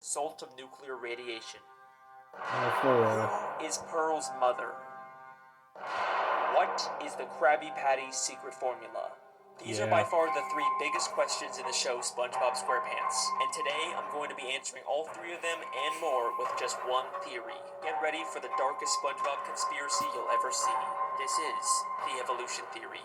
Salt of nuclear radiation. Oh, Who is Pearl's mother? What is the Krabby Patty's secret formula? These are by far the three biggest questions in the show SpongeBob SquarePants, and today I'm going to be answering all three of them and more with just one theory. Get ready for the darkest SpongeBob conspiracy you'll ever see. This is the evolution theory.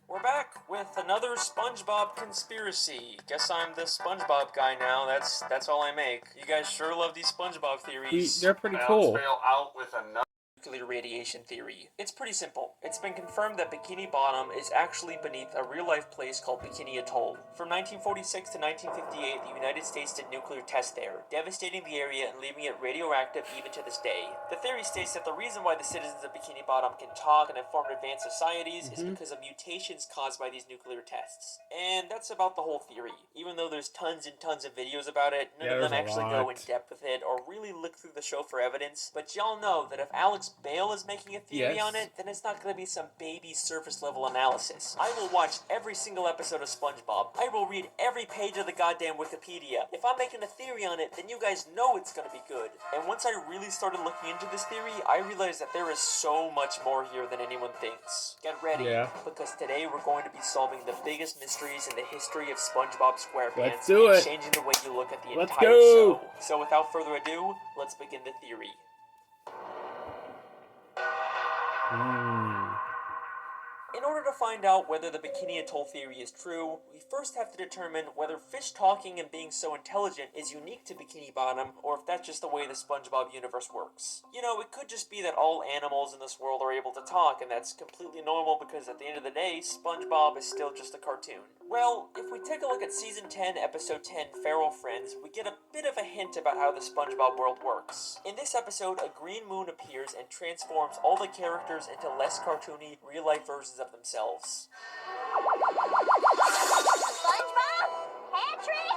We're back with another SpongeBob conspiracy. Guess I'm the SpongeBob guy now. That's all I make. You guys sure love these SpongeBob theories. they're pretty cool. Bail out with another nuclear radiation theory. It's pretty simple. It's been confirmed that Bikini Bottom is actually beneath a real-life place called Bikini Atoll. From 1946 to 1958, the United States did nuclear tests there, devastating the area and leaving it radioactive even to this day. The theory states that the reason why the citizens of Bikini Bottom can talk and have formed advanced societies is because of mutations caused by these nuclear tests. And that's about the whole theory. Even though there's tons and tons of videos about it, none of them actually go in depth with it or really look through the show for evidence. But y'all know that if Alex Bale is making a theory on it, then it's not going to be some baby surface level analysis. I will watch every single episode of SpongeBob. I will read every page of the goddamn Wikipedia. If I'm making a theory on it, then you guys know it's going to be good. And once I really started looking into this theory, I realized that there is so much more here than anyone thinks. Get ready, because today we're going to be solving the biggest mysteries in the history of SpongeBob SquarePants and changing the way you look at the entire show. So without further ado, let's begin the theory. In order to find out whether the Bikini Atoll theory is true, we first have to determine whether fish talking and being so intelligent is unique to Bikini Bottom, or if that's just the way the SpongeBob universe works. You know, it could just be that all animals in this world are able to talk, and that's completely normal because at the end of the day, SpongeBob is still just a cartoon. Well, if we take a look at Season 10, Episode 10, Feral Friends, we get a bit of a hint about how the SpongeBob world works. In this episode, a green moon appears and transforms all the characters into less cartoony, real-life versions of themselves. SpongeBob? Patrick?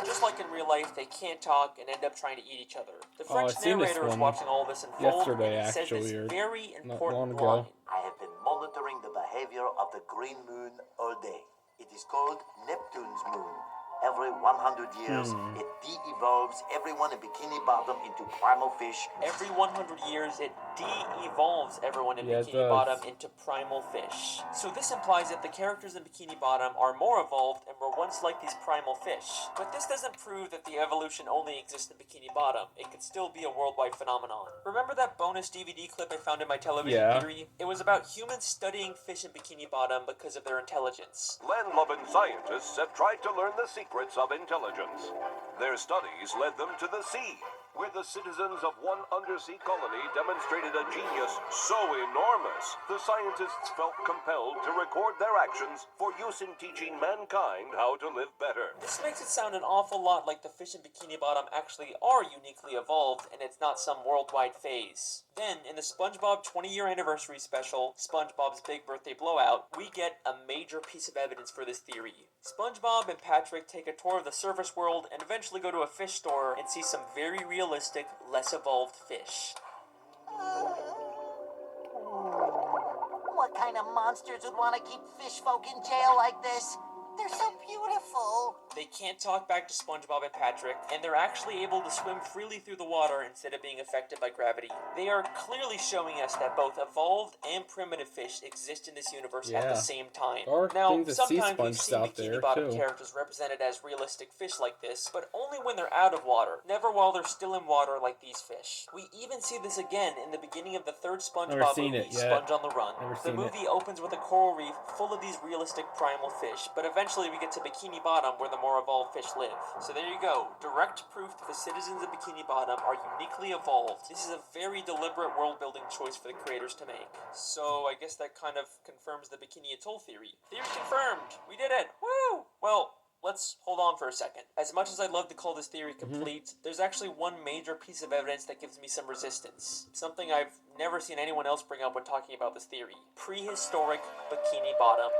Just like in real life, they can't talk and end up trying to eat each other. The French narrator is watching all this unfold, and he says this very important line. I have been monitoring the behavior of the green moon all day. It is called Neptune's moon. Every 100 years, it de-evolves everyone in Bikini Bottom into primal fish. Every 100 years, it de-evolves everyone in Bikini Bottom into primal fish. So this implies that the characters in Bikini Bottom are more evolved and were once like these primal fish. But this doesn't prove that the evolution only exists in Bikini Bottom. It could still be a worldwide phenomenon. Remember that bonus DVD clip I found in my television theory? It was about humans studying fish in Bikini Bottom because of their intelligence. Land-loving scientists have tried to learn the secrets of intelligence. Their studies led them to the sea, where the citizens of one undersea colony demonstrated a genius so enormous, the scientists felt compelled to record their actions for use in teaching mankind how to live better. This makes it sound an awful lot like the fish in Bikini Bottom actually are uniquely evolved, and it's not some worldwide phase. Then, in the SpongeBob 20-year anniversary special, SpongeBob's Big Birthday Blowout, we get a major piece of evidence for this theory. SpongeBob and Patrick take a tour of the surface world and eventually go to a fish store and see some very realistic, less evolved fish. What kind of monsters would want to keep fish folk in jail like this? They're so beautiful. They can't talk back to SpongeBob and Patrick, and they're actually able to swim freely through the water instead of being affected by gravity. They are clearly showing us that both evolved and primitive fish exist in this universe at the same time. Now, sometimes we've seen Bikini Bottom characters represented as realistic fish like this, but only when they're out of water, never while they're still in water like these fish. We even see this again in the beginning of the third SpongeBob movie, Sponge on the Run. The movie opens with a coral reef full of these realistic primal fish, but eventually we get to Bikini Bottom where the more evolved fish live. So there you go, direct proof that the citizens of Bikini Bottom are uniquely evolved. This is a very deliberate world-building choice for the creators to make. So I guess that kind of confirms the Bikini Atoll theory. Theory confirmed! We did it! Woo! Well, let's hold on for a second. As much as I'd love to call this theory complete, there's actually one major piece of evidence that gives me some resistance. Something I've never seen anyone else bring up when talking about this theory. Prehistoric Bikini Bottom.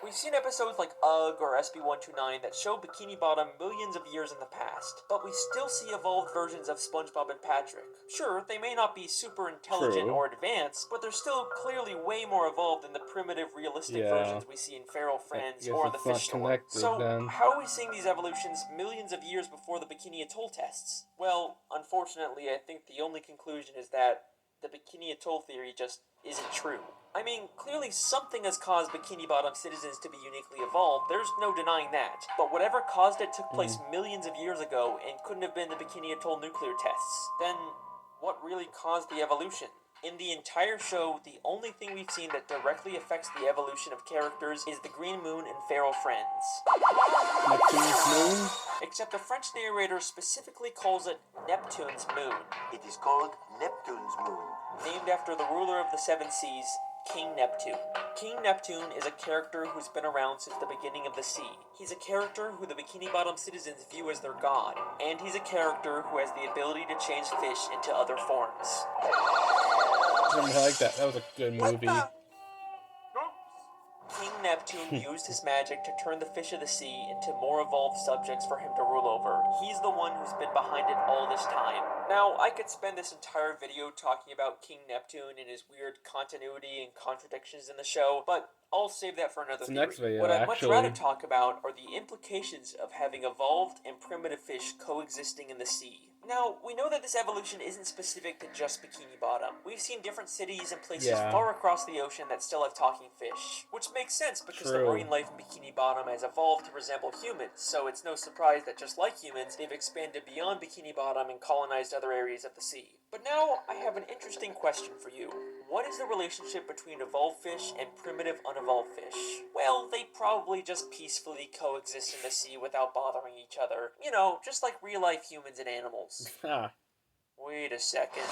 We've seen episodes like UGG or SB129 that show Bikini Bottom millions of years in the past, but we still see evolved versions of SpongeBob and Patrick. Sure, they may not be super intelligent True. or advanced, but they're still clearly way more evolved than the primitive, realistic versions we see in Feral Friends guess or in the it's fish not store. connected, So, then. how are we seeing these evolutions millions of years before the Bikini Atoll tests? Well, unfortunately, I think the only conclusion is that the Bikini Atoll theory just isn't true. I mean, clearly something has caused Bikini Bottom citizens to be uniquely evolved, there's no denying that. But whatever caused it took place millions of years ago and couldn't have been the Bikini Atoll nuclear tests. Then, what really caused the evolution? In the entire show, the only thing we've seen that directly affects the evolution of characters is the Green Moon and Feral Friends. Neptune's moon? Except the French narrator specifically calls it Neptune's moon, It is called Neptune's moon. named after the ruler of the seven seas, King Neptune. King Neptune is a character who's been around since the beginning of the sea. He's a character who the Bikini Bottom citizens view as their god, and he's a character who has the ability to change fish into other forms. I like that. That was a good movie. King Neptune used his magic to turn the fish of the sea into more evolved subjects for him to rule over. He's the one who's been behind it all this time. Now, I could spend this entire video talking about King Neptune and his weird continuity and contradictions in the show, but I'll save that for another It's the theory. next video, What I'd much actually. rather talk about are the implications of having evolved and primitive fish coexisting in the sea. Now, we know that this evolution isn't specific to just Bikini Bottom. We've seen different cities and places far across the ocean that still have talking fish, which makes sense because the True. marine life in Bikini Bottom has evolved to resemble humans, so it's no surprise that just like humans, they've expanded beyond Bikini Bottom and colonized other areas of the sea. But now, I have an interesting question for you. What is the relationship between evolved fish and primitive unevolved fish? Well, they probably just peacefully coexist in the sea without bothering each other. You know, just like real-life humans and animals. Ha. Wait a second.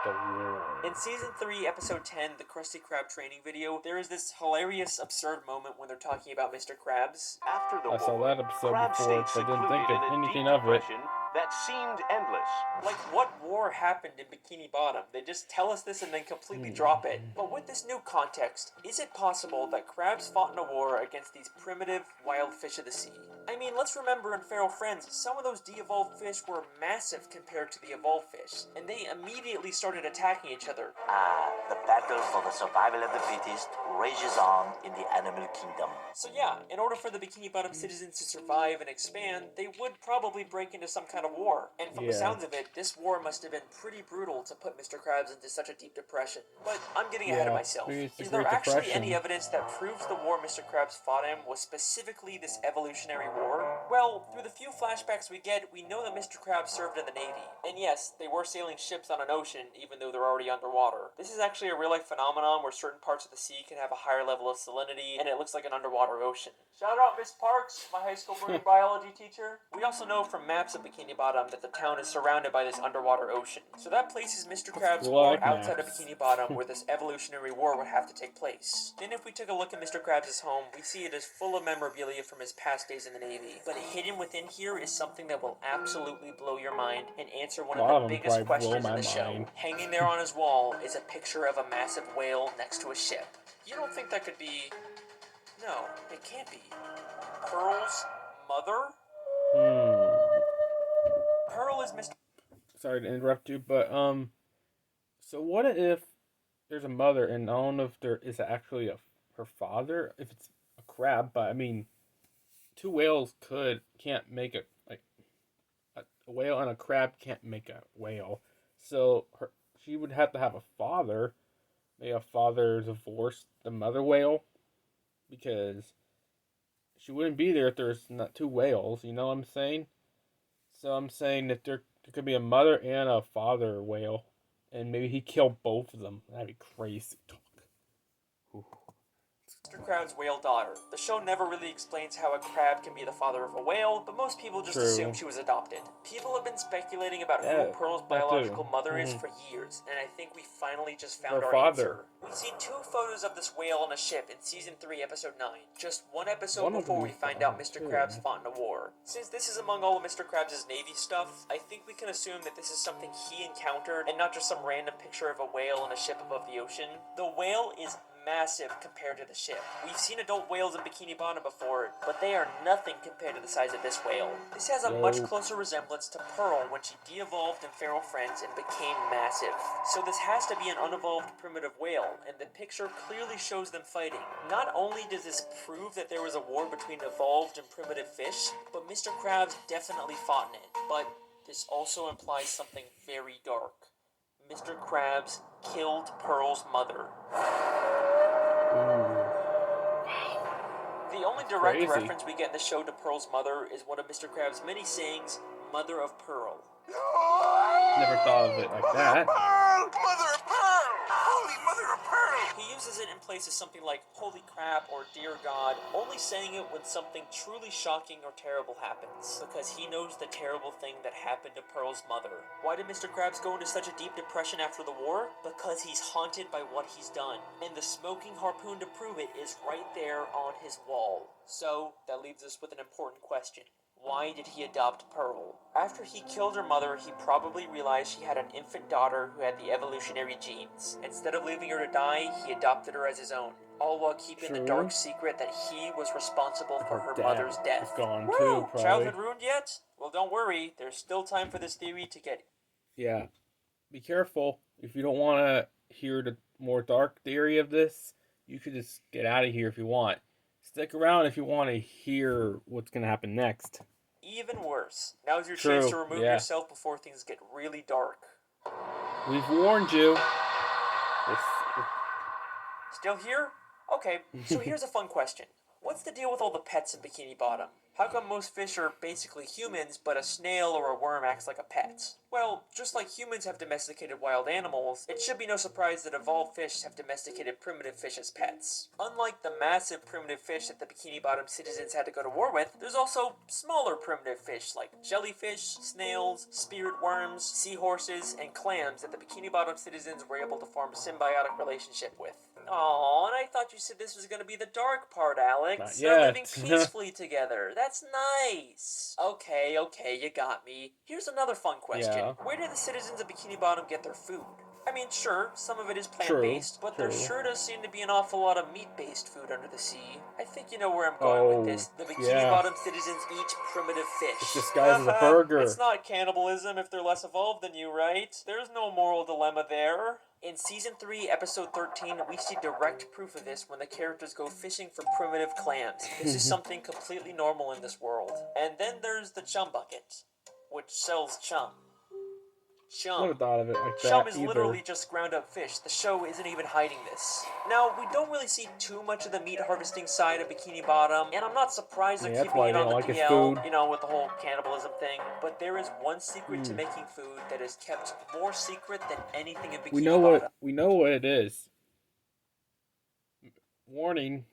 The war. In Season 3, Episode 10, the Krusty Krab training video, there is this hilarious, absurd moment when they're talking about Mr. Krabs. After the I saw war, that episode Krabs before, stayed but I didn't think secluded of in a anything deep of it. depression that seemed endless. Like, what war happened in Bikini Bottom? They just tell us this and then completely drop it. But with this new context, is it possible that crabs fought in a war against these primitive, wild fish of the sea? I mean, let's remember in Feral Friends, some of those de-evolved fish were massive compared to the evolved fish, and they immediately started attacking each other. The battle for the survival of the fittest rages on in the animal kingdom. So yeah, in order for the Bikini Bottom citizens to survive and expand, they would probably break into some kind of war. And from the sounds of it, this war must have been pretty brutal to put Mr. Krabs into such a deep depression. But I'm getting ahead of myself. it's the Is there Great actually Depression. any evidence that proves the war Mr. Krabs fought in was specifically this evolutionary war? Well, through the few flashbacks we get, we know that Mr. Krabs served in the Navy. And yes, they were sailing ships on an ocean, even though they're already underwater. This is actually a real-life phenomenon where certain parts of the sea can have a higher level of salinity, and it looks like an underwater ocean. Shout out Miss Parks, my high school marine biology teacher. We also know from maps of Bikini Bottom that the town is surrounded by this underwater ocean. So that places Mr. Krabs' war outside of Bikini Bottom where this evolutionary war would have to take place. Then if we took a look at Mr. Krabs' home, we see it is full of memorabilia from his past days in the Navy. But hidden within here is something that will absolutely blow your mind and answer one of the biggest questions in the show. Hanging there on his wall is a picture of a massive whale next to a ship. You don't think that could be... No, it can't be. Pearl's mother? Pearl is Mr. Sorry to interrupt you, but so what if there's a mother, and I don't know if there is actually her father, if it's a crab, but I mean, two whales can't make a whale and a crab can't make a whale, so she would have to have a father. Maybe a father divorced the mother whale, because she wouldn't be there if there's not two whales. You know what I'm saying? So I'm saying that there could be a mother and a father whale, and maybe he killed both of them. That'd be crazy talk. Mr. Krabs' whale daughter. The show never really explains how a crab can be the father of a whale, but most people just assume she was adopted. People have been speculating about who Pearl's biological mother is for years, and I think we finally just found our answer. We've seen 2 photos of this whale on a ship in Season 3, Episode 9. Just one episode before we find out Mr. Krabs fought in a war. Since this is among all of Mr. Krabs' Navy stuff, I think we can assume that this is something he encountered and not just some random picture of a whale on a ship above the ocean. The whale is massive compared to the ship. We've seen adult whales in Bikini Bottom before, but they are nothing compared to the size of this whale. This has a much closer resemblance to Pearl when she de-evolved in Feral Friends and became massive. So this has to be an unevolved primitive whale, and the picture clearly shows them fighting. Not only does this prove that there was a war between evolved and primitive fish, but Mr. Krabs definitely fought in it. But this also implies something very dark. Mr. Krabs killed Pearl's mother. The only direct reference we get in the show to Pearl's mother is one of Mr. Krabs' many sayings, Mother of Pearl. Never thought of it like that. Pearl! Mother of Pearl! Holy Mother of Pearl! He uses it in places something like Holy Crap or Dear God, only saying it when something truly shocking or terrible happens, because he knows the terrible thing that happened to Pearl's mother. Why did Mr. Krabs go into such a deep depression after the war? Because he's haunted by what he's done, and the smoking harpoon to prove it is right there on his wall. So, that leaves us with an important question. Why did he adopt Pearl? After he killed her mother, he probably realized she had an infant daughter who had the evolutionary genes. Instead of leaving her to die, he adopted her as his own, all while keeping the dark secret that he was responsible for her mother's death. Gone too, probably. Childhood ruined yet? Well, don't worry, there's still time for this theory to get... Yeah. Be careful. If you don't want to hear the more dark theory of this, you should just get out of here if you want. Stick around if you want to hear what's going to happen next. Even worse. Now's your chance to remove yourself before things get really dark. We've warned you. Still here? Okay, so here's a fun question. What's the deal with all the pets in Bikini Bottom? How come most fish are basically humans, but a snail or a worm acts like a pet? Well, just like humans have domesticated wild animals, it should be no surprise that evolved fish have domesticated primitive fish as pets. Unlike the massive primitive fish that the Bikini Bottom citizens had to go to war with, there's also smaller primitive fish like jellyfish, snails, spirit worms, seahorses, and clams that the Bikini Bottom citizens were able to form a symbiotic relationship with. Aw, and I thought you said this was going to be the dark part, Alex. They're living peacefully together. That's nice. Okay, you got me. Here's another fun question. Where do the citizens of Bikini Bottom get their food? I mean, sure, some of it is plant-based, but there sure does seem to be an awful lot of meat-based food under the sea. I think you know where I'm going with this. The Bikini Bottom citizens eat primitive fish. It's disguised as a burger. It's not cannibalism if they're less evolved than you, right? There's no moral dilemma there. In Season 3, Episode 13, we see direct proof of this when the characters go fishing for primitive clams. This is something completely normal in this world. And then there's the chum bucket, which sells chum. Chum. I never thought of it like that Chum is either. literally just ground up fish. The show isn't even hiding this. Now, we don't really see too much of the meat harvesting side of Bikini Bottom, and I'm not surprised they're keeping it on the DL, you know, with the whole cannibalism thing, but there is one secret to making food that is kept more secret than anything in Bikini Bottom. We know what it is. Warning,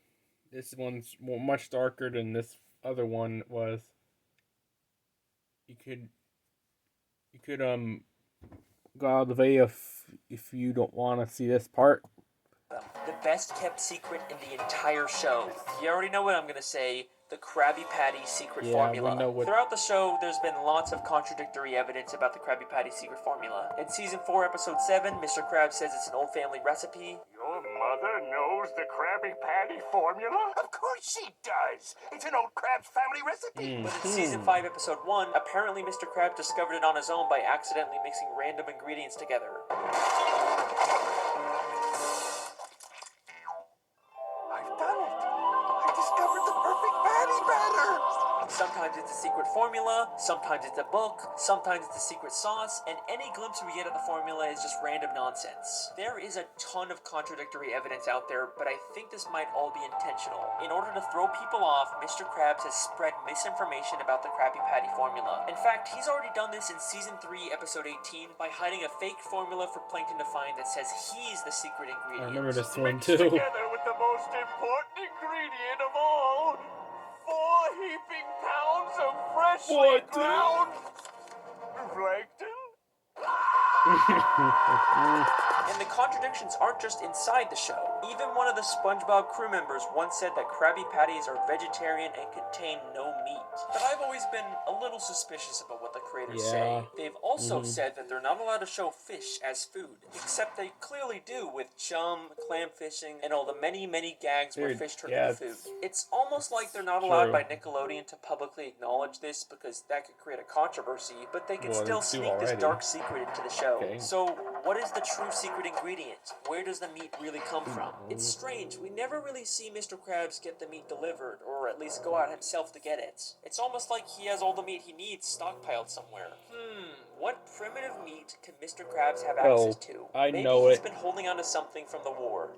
this one's much darker than this other one was. You could go out of the way if you don't want to see this part. The best kept secret in the entire show. You already know what I'm going to say. The Krabby Patty secret formula. Throughout the show, there's been lots of contradictory evidence about the Krabby Patty secret formula. In Season 4, Episode 7, Mr. Krabs says it's an old family recipe. Your mother knows the Krabby Patty formula? Of course she does! It's an old Krabs family recipe! But in Season 5, Episode 1, apparently Mr. Krabs discovered it on his own by accidentally mixing random ingredients together. Sometimes it's a secret formula, sometimes it's a book, sometimes it's a secret sauce, and any glimpse we get of the formula is just random nonsense. There is a ton of contradictory evidence out there, but I think this might all be intentional. In order to throw people off, Mr. Krabs has spread misinformation about the Krabby Patty formula. In fact, he's already done this in Season 3, Episode 18, by hiding a fake formula for Plankton to find that says he's the secret ingredient. I remember this one Mixed too. together with the most important ingredient of all, 4 heaping pounds of freshly ground plankton. And the contradictions aren't just inside the show. Even one of the SpongeBob crew members once said that Krabby Patties are vegetarian and contain no meat. But I've always been a little suspicious about what the creators say. They've also said that they're not allowed to show fish as food, except they clearly do with chum, clam fishing, and all the many, many gags where fish turn into food. It's almost like they're not allowed by Nickelodeon to publicly acknowledge this because that could create a controversy, but they can still sneak this dark secret into the show. So, what is the true secret ingredient? Where does the meat really come from? It's strange. We never really see Mr. Krabs get the meat delivered, or at least go out himself to get it. It's almost like he has all the meat he needs stockpiled somewhere. What primitive meat can Mr. Krabs have access to? Maybe he's been holding on to something from the war.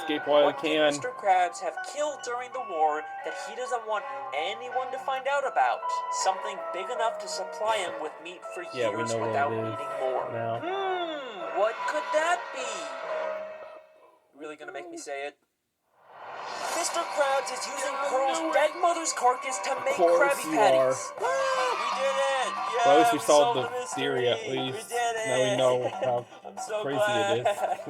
Escape while What I can. Mr. Krabs have killed during the war that he doesn't want anyone to find out about? Something big enough to supply him with meat for years without needing more. What could that be? You really gonna make me say it? Mr. Krabs is using Pearl's dead mother's carcass to make Krabby Patties. Woo! We did it! Yeah, Well, at least we we solved solved the mystery. theory at We least. did it. Now we know how I'm so crazy glad. it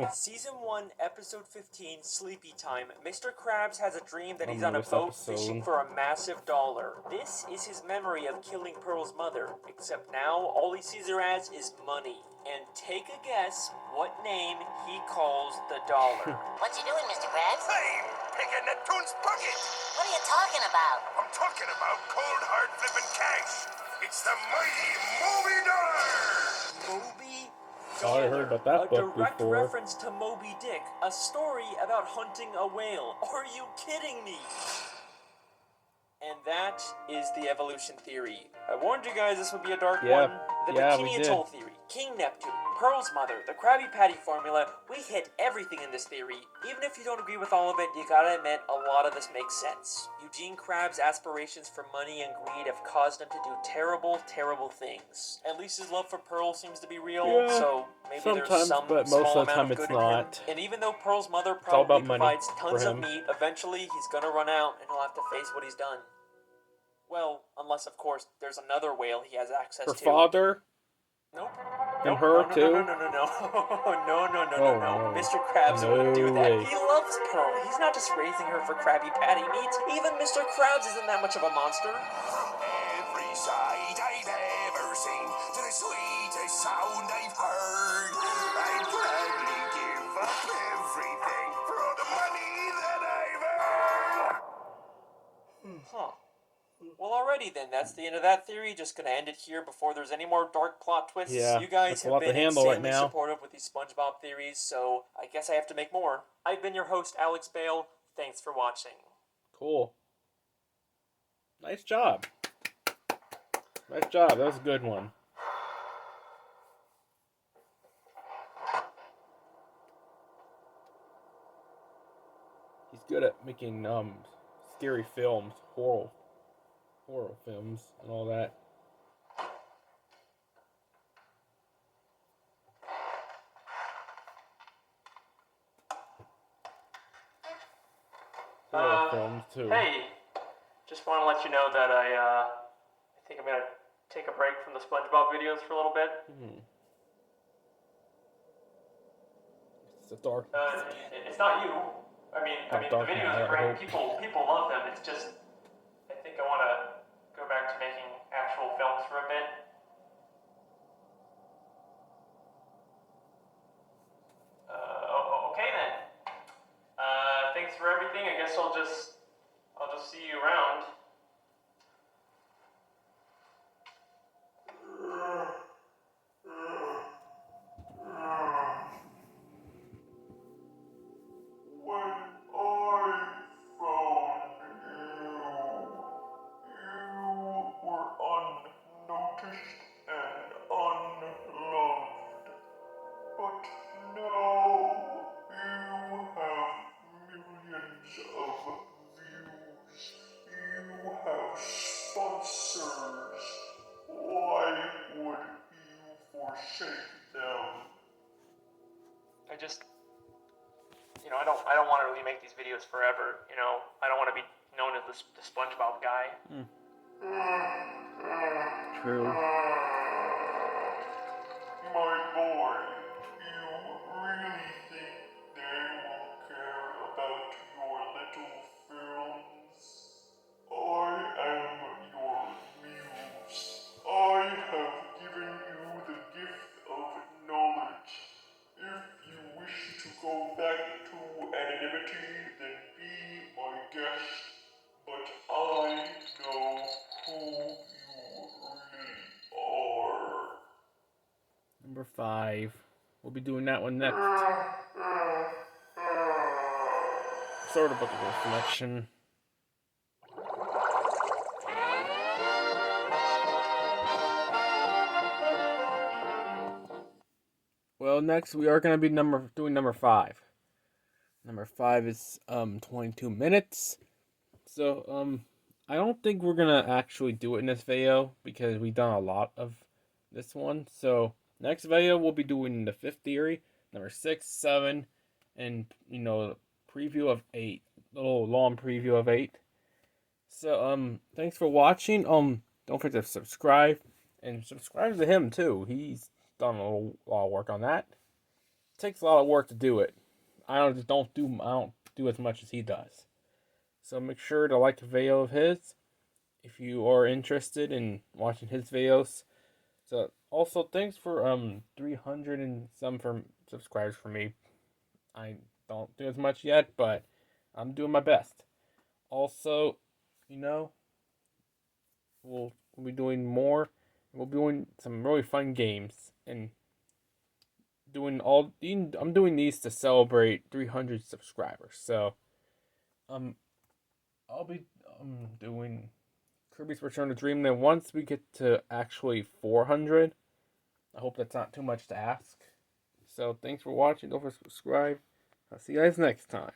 is. Season 1, Episode 15, Sleepy Time. Mr. Krabs has a dream that he's on a boat fishing for a massive dollar. This is his memory of killing Pearl's mother, except now all he sees her as is money. And take a guess what name he calls the dollar. What you doing, Mr. Krabs? I'm picking Neptune's pocket. What are you talking about? I'm talking about cold hard flipping cash. It's the mighty Moby Dollar. Moby Oh, I heard about that book a direct before. reference to Moby Dick, a story about hunting a whale. Are you kidding me? And that is the evolution theory. I warned you guys this would be a dark one. The Bikini Atoll theory, King Neptune, Pearl's mother, the Krabby Patty formula, we hit everything in this theory. Even if you don't agree with all of it, you gotta admit a lot of this makes sense. Eugene Krabs' aspirations for money and greed have caused him to do terrible, terrible things. At least his love for Pearl seems to be real, so maybe there's some but small most of the amount time of good it's in him. not. And even though Pearl's mother all probably about money provides tons for of him. meat, eventually he's gonna run out and he'll have to face what he's done. Well, unless, of course, there's another whale he has access Her to. father? Nope. And Nope. her no, too? No. Mr. Krabs wouldn't do that. way. He loves Pearl. He's not just raising her for Krabby Patty meat. Even Mr. Krabs isn't that much of a monster. Every sight I've ever seen to the sweetest sound I've heard, I'd gladly give up everything for all the money that I've earned. Huh. Well, alrighty then. That's the end of that theory. Just gonna end it here before there's any more dark plot twists. Yeah, You guys that's a have lot to been handle right insanely now. supportive with these SpongeBob theories, so I guess I have to make more. I've been your host, Alex Bale. Thanks for watching. Cool. Nice job. Nice job. That was a good one. He's good at making scary films, horror films, and all that. Horror films too. Hey, just want to let you know that I think I'm gonna take a break from the SpongeBob videos for a little bit. It's a dark. It's not you. I mean, the dark videos matter, are I great. hope. People love them. It's just, I think I want to go back to making actual films for a bit. Okay then. Thanks for everything. I guess I'll just see you around. When I found you, you I just, I don't want to really make these videos forever. I don't want to be known as the SpongeBob guy. True. My boy, you really think they will care about your little films? I am your muse. I have given you the gift of knowledge. If you wish to go back to anonymity, then be my guest. But I know who you really are. Number 5. We'll be doing that one next. Sort of book of reflection. Well, next we are gonna be doing number 5. Number 5 is 22 minutes. So I don't think we're gonna actually do it in this video because we've done a lot of this one. So next video we'll be doing the 5th theory, number 6, 7, and preview of 8. Little long preview of 8. So thanks for watching. Don't forget to subscribe and subscribe to him too. He's done a lot of work on that. It takes a lot of work to do it. I don't do as much as he does. So make sure to like the video of his if you are interested in watching his videos. So also thanks for 300 and some subscribers for me. I don't do as much yet, but I'm doing my best. Also, we'll be doing more. We'll be doing some really fun games and I'm doing these to celebrate 300 subscribers. So I'll be doing Kirby's Return to Dreamland once we get to actually 400. I hope that's not too much to ask. So thanks for watching. Don't forget to subscribe. I'll see you guys next time.